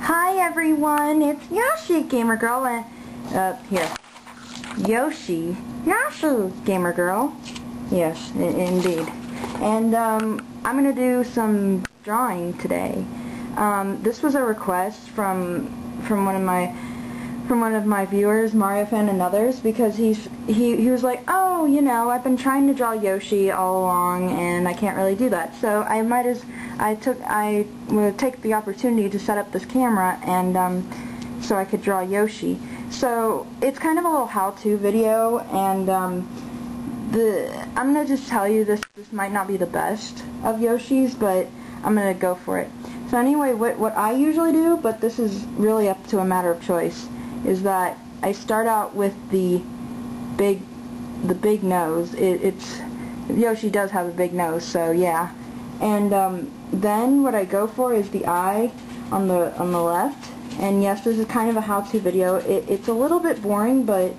Hi everyone, it's YoshiGamerGirl and here, YoshiGamerGirl. Yes, indeed. And I'm gonna do some drawing today. This was a request from one of my viewers, mariofanandothers, because he was like, oh, you know, I've been trying to draw Yoshi all along and I can't really do that, so I would take the opportunity to set up this camera and so I could draw Yoshi. So it's kind of a little how-to video, and I'm gonna just tell you this might not be the best of Yoshi's, but I'm gonna go for it. So anyway, what I usually do, but this is really up to a matter of choice, is that I start out with the big nose. Yoshi does have a big nose, so yeah. And then what I go for is the eye on the left. And yes, this is kind of a how-to video. It's a little bit boring, but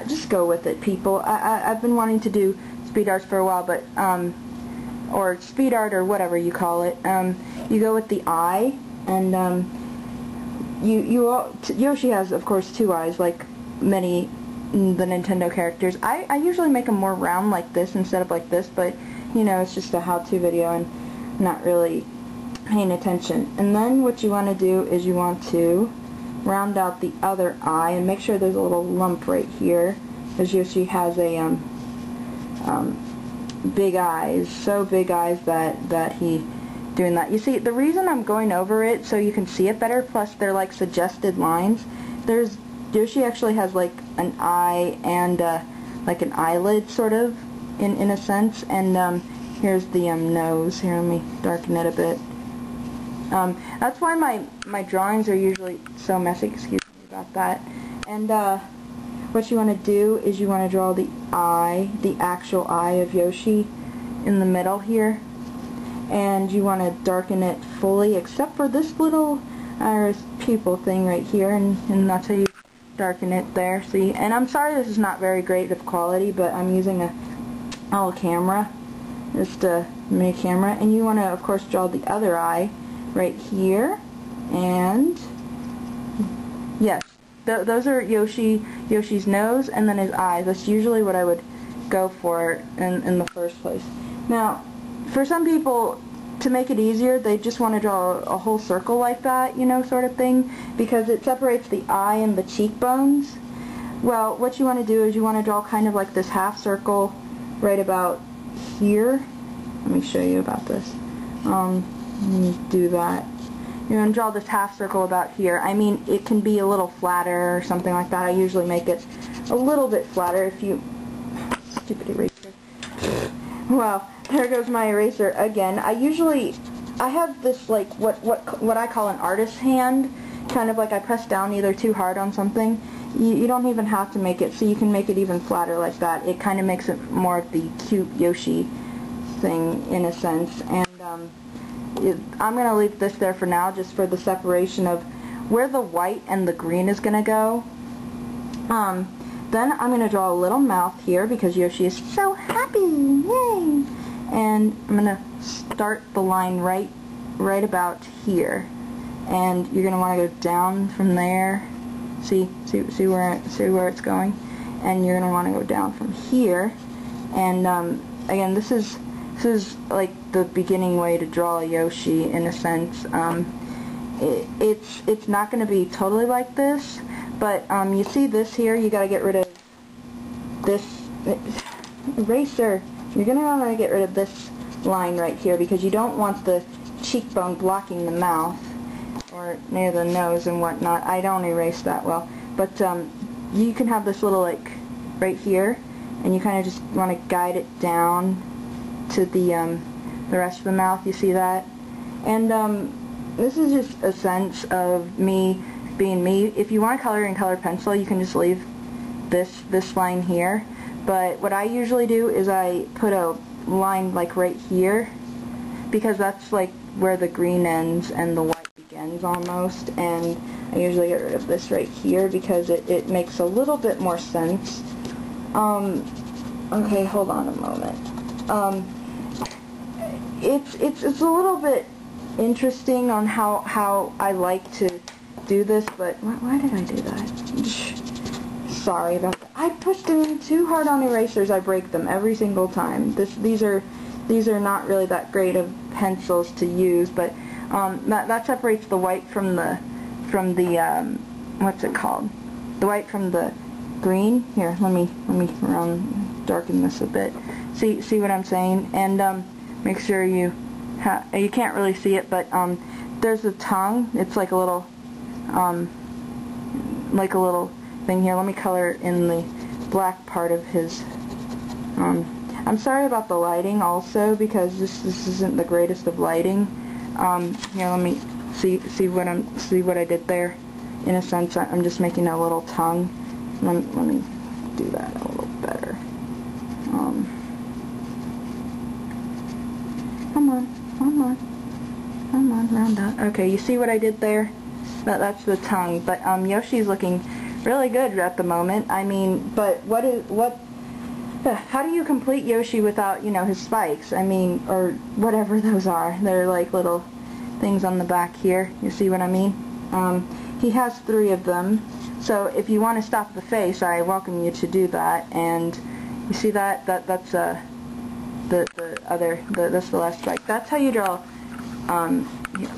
just go with it, people. I've been wanting to do speed arts for a while, but or speed art or whatever you call it. You go with the eye, and Yoshi has, of course, two eyes, like many the Nintendo characters. I usually make them more round like this instead of like this, but you know, it's just a how-to video and not really paying attention. And then what you want to do is you want to round out the other eye and make sure there's a little lump right here, because Yoshi has a big eyes, so big eyes that he doing that. You see, the reason I'm going over it so you can see it better, plus they're like suggested lines. Yoshi actually has like an eye and like an eyelid sort of in a sense, and here's the nose. Here, let me darken it a bit. That's why my drawings are usually so messy, excuse me about that. And what you want to do is you want to draw the eye, the actual eye of Yoshi in the middle here, and you want to darken it fully except for this little iris pupil thing right here, and that's how you darken it there, see? And I'm sorry this is not very great of quality, but I'm using a little camera, just a mini camera, and you want to, of course, draw the other eye right here, and yes, those are Yoshi's nose and then his eyes. That's usually what I would go for in the first place. Now, for some people, to make it easier, they just want to draw a whole circle like that, you know, sort of thing, because it separates the eye and the cheekbones. Well, what you want to do is you want to draw kind of like this half circle right about here. Let me show you about this. Let me do that. You're going to draw this half circle about here. I mean, it can be a little flatter or something like that. I usually make it a little bit flatter if you... Stupid eraser. Well, there goes my eraser again. I have this, like, what I call an artist's hand. Kind of like I press down either too hard on something. You don't even have to make it, so you can make it even flatter like that. It kind of makes it more of the cute Yoshi thing in a sense. And I'm going to leave this there for now, just for the separation of where the white and the green is going to go. Then I'm going to draw a little mouth here because Yoshi is so happy, yay! And I'm going to start the line right about here, and you're going to want to go down from there. See where it's going, and you're going to want to go down from here. And again, this is like the beginning way to draw a Yoshi in a sense. It's not going to be totally like this, but you see this here, you got to get rid of this eraser. You're going to want to get rid of this line right here because you don't want the cheekbone blocking the mouth or near the nose and whatnot. I don't erase that well, but you can have this little, like, right here, and you kind of just want to guide it down to the rest of the mouth. You see that? And this is just a sense of me being me. If you want to color in colored pencil, you can just leave this line here, but what I usually do is I put a line like right here, because that's like where the green ends and the white begins almost, and I usually get rid of this right here because it makes a little bit more sense. Okay, hold on a moment. It's a little bit interesting on how I like to do this, but why did I do that? Sorry about that. I pushed them too hard on erasers. I break them every single time. These are not really that great of pencils to use, but that separates the white from the what's it called? The white from the green. Here, let me darken this a bit. See what I'm saying? And make sure you can't really see it, but there's a tongue. It's like a little thing here. Let me color in the black part of his. I'm sorry about the lighting also, because this isn't the greatest of lighting. Here, let me see what I did there. In a sense, I'm just making a little tongue. Let me do that a little better. Come on, round up. Okay, you see what I did there? That's the tongue. But Yoshi's looking really good at the moment. I mean, but how do you complete Yoshi without, you know, his spikes? I mean, or whatever those are. They're like little things on the back here. You see what I mean? He has 3 of them. So if you want to stop the face, I welcome you to do that. And you see that's that's the last spike. That's how you draw. Here,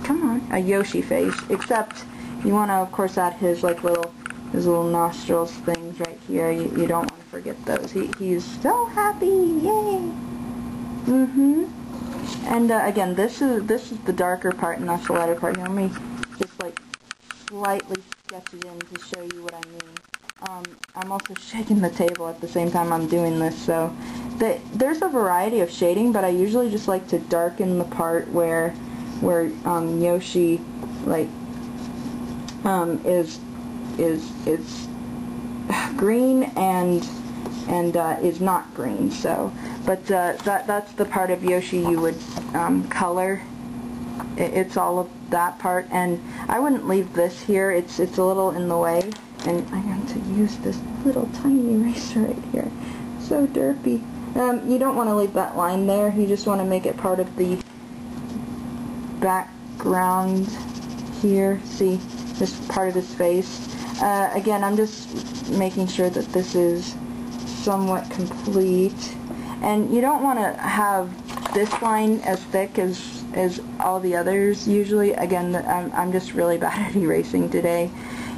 come on, a Yoshi face. Except you want to, of course, add his little nostrils things right here. You don't want to forget those. He's so happy, yay! And again, this is the darker part, and that's the lighter part. Here, let me just slightly sketch it in to show you what I mean. I'm also shaking the table at the same time I'm doing this, so there's a variety of shading, but I usually just like to darken the part where Yoshi is green and is not green. So, but that's the part of Yoshi you would color. It's all of that part, and I wouldn't leave this here. It's a little in the way, and I have to use this little tiny eraser right here. So derpy. You don't want to leave that line there. You just want to make it part of the background here. See, this part of his face. Again, I'm just making sure that this is somewhat complete. And you don't want to have this line as thick as all the others usually. Again, I'm just really bad at erasing today.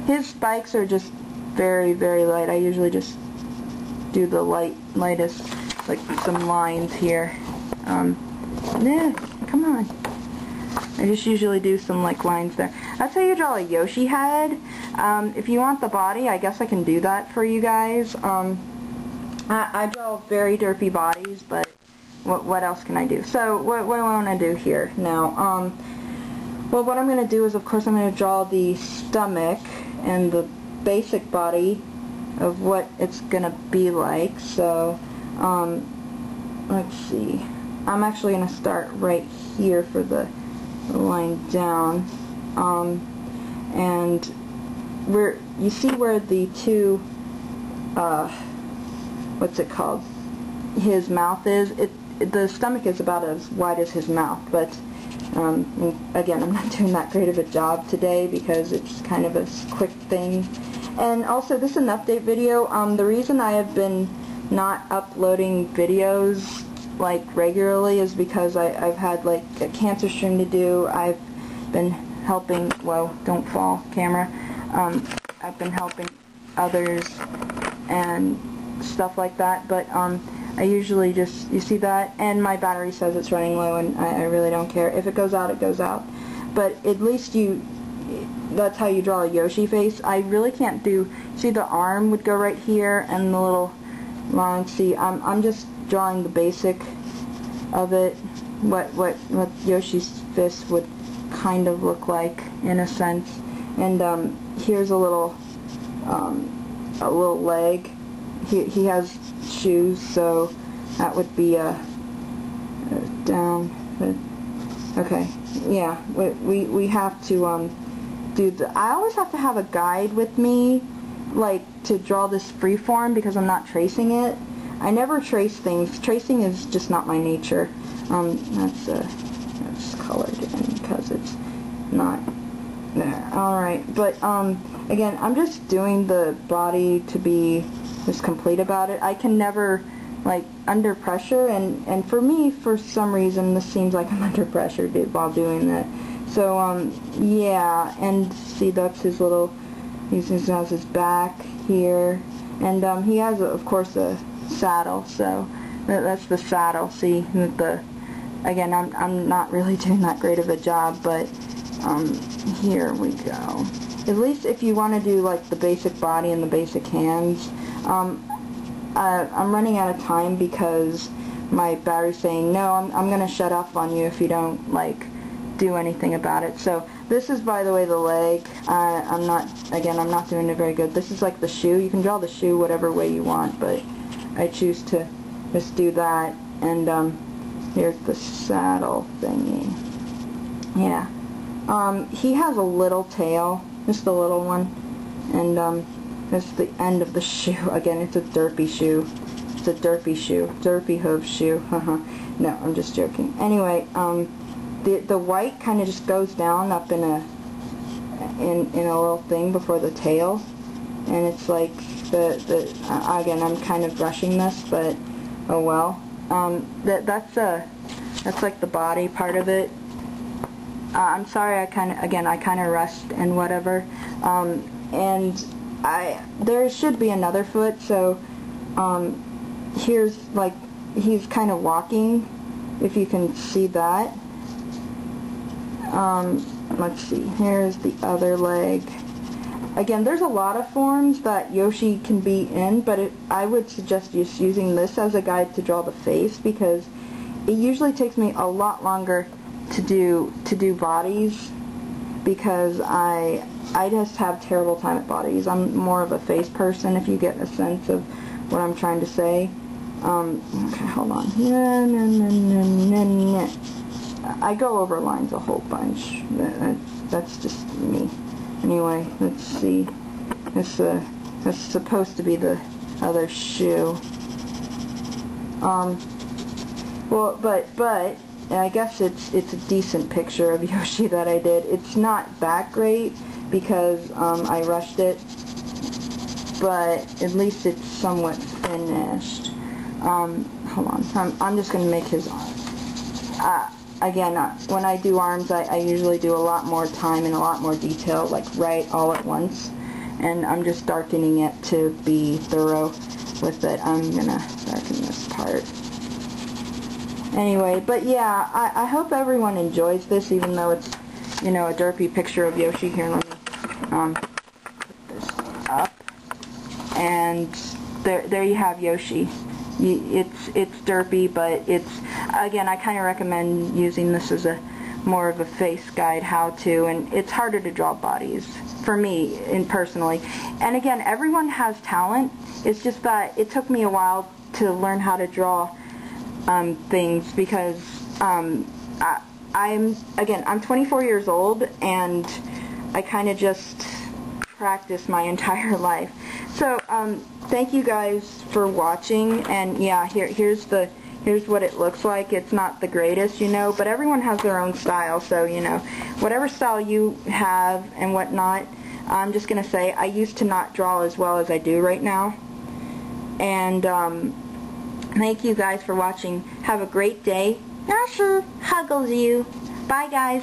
His spikes are just very, very light. I usually just do the lightest, like some lines here. Yeah, come on. I just usually do some lines there. That's how you draw a Yoshi head. If you want the body, I guess I can do that for you guys. I draw very derpy bodies, but what else can I do? So what do I want to do here now? Well, what I'm going to do is, of course, I'm going to draw the stomach and the basic body of what it's going to be like. So let's see. I'm actually going to start right here for the line down, and you see where the two what's it called, his mouth is. The stomach is about as wide as his mouth, but again, I'm not doing that great of a job today because it's kind of a quick thing. And also, this is an update video. The reason I have been not uploading videos regularly is because I've had a cancer stream to do. I've been helping, whoa, don't fall, camera. I've been helping others and stuff like that, but I usually just, you see that, and my battery says it's running low, and I really don't care. If it goes out, it goes out. But at least that's how you draw a Yoshi face. I really can't do, see the arm would go right here, and the little line, see, I'm just drawing the basic of it, what Yoshi's fist would kind of look like, in a sense. And here's a little leg. He has shoes, so that would be down. Okay, yeah, we have to I always have to have a guide with me, to draw this freeform, because I'm not tracing it. I never trace things. Tracing is just not my nature. That's discolored because it's not there. Alright, but again, I'm just doing the body to be just complete about it. I can never, like, under pressure, and for me, for some reason, this seems like I'm under pressure while doing that. So, yeah, and see, that's his little, he has his back here, and he has, of course, a saddle, so that's the saddle. See, again, I'm not really doing that great of a job, but here we go. At least if you want to do like the basic body and the basic hands, I'm running out of time because my battery's saying no, I'm gonna shut off on you if you don't like do anything about it. So this is, by the way, the leg. I'm not doing it very good. This is like the shoe. You can draw the shoe whatever way you want, but I choose to just do that. And here's the saddle thingy. Yeah. He has a little tail, just a little one, and that's the end of the shoe. Again, it's a derpy shoe. It's a derpy shoe. Derpy hoof shoe. No, I'm just joking. Anyway, the white kind of just goes down up in a little thing before the tail, and it's like again, I'm kind of rushing this, but oh well. That's like the body part of it. I'm sorry, I kind of rushed and whatever. And there should be another foot, so here's like he's kind of walking, if you can see that. Let's see, here's the other leg. Again, there's a lot of forms that Yoshi can be in, but I would suggest just using this as a guide to draw the face, because it usually takes me a lot longer to do bodies, because I just have terrible time at bodies. I'm more of a face person, if you get a sense of what I'm trying to say. Okay, hold on. I go over lines a whole bunch. That's just me. Anyway, let's see. That's supposed to be the other shoe. Well, but I guess it's a decent picture of Yoshi that I did. It's not that great because I rushed it, but at least it's somewhat finished. Hold on. I'm just gonna make his arm. Again, when I do arms, I usually do a lot more time and a lot more detail, like right all at once. And I'm just darkening it to be thorough with it. I'm gonna darken this part. Anyway, but yeah, I hope everyone enjoys this, even though it's, you know, a derpy picture of Yoshi. Here, let me put this up. And there you have Yoshi. It's derpy, but it's, again, I kind of recommend using this as a more of a face guide, how to, and it's harder to draw bodies for me, personally. And again, everyone has talent. It's just that it took me a while to learn how to draw things, because I'm 24 years old, and I kind of just practice my entire life. So thank you guys for watching, and yeah, here's what it looks like. It's not the greatest, you know, but everyone has their own style, so, you know, whatever style you have and whatnot, I'm just gonna say I used to not draw as well as I do right now. And thank you guys for watching. Have a great day. Yoshi huggles you. Bye, guys.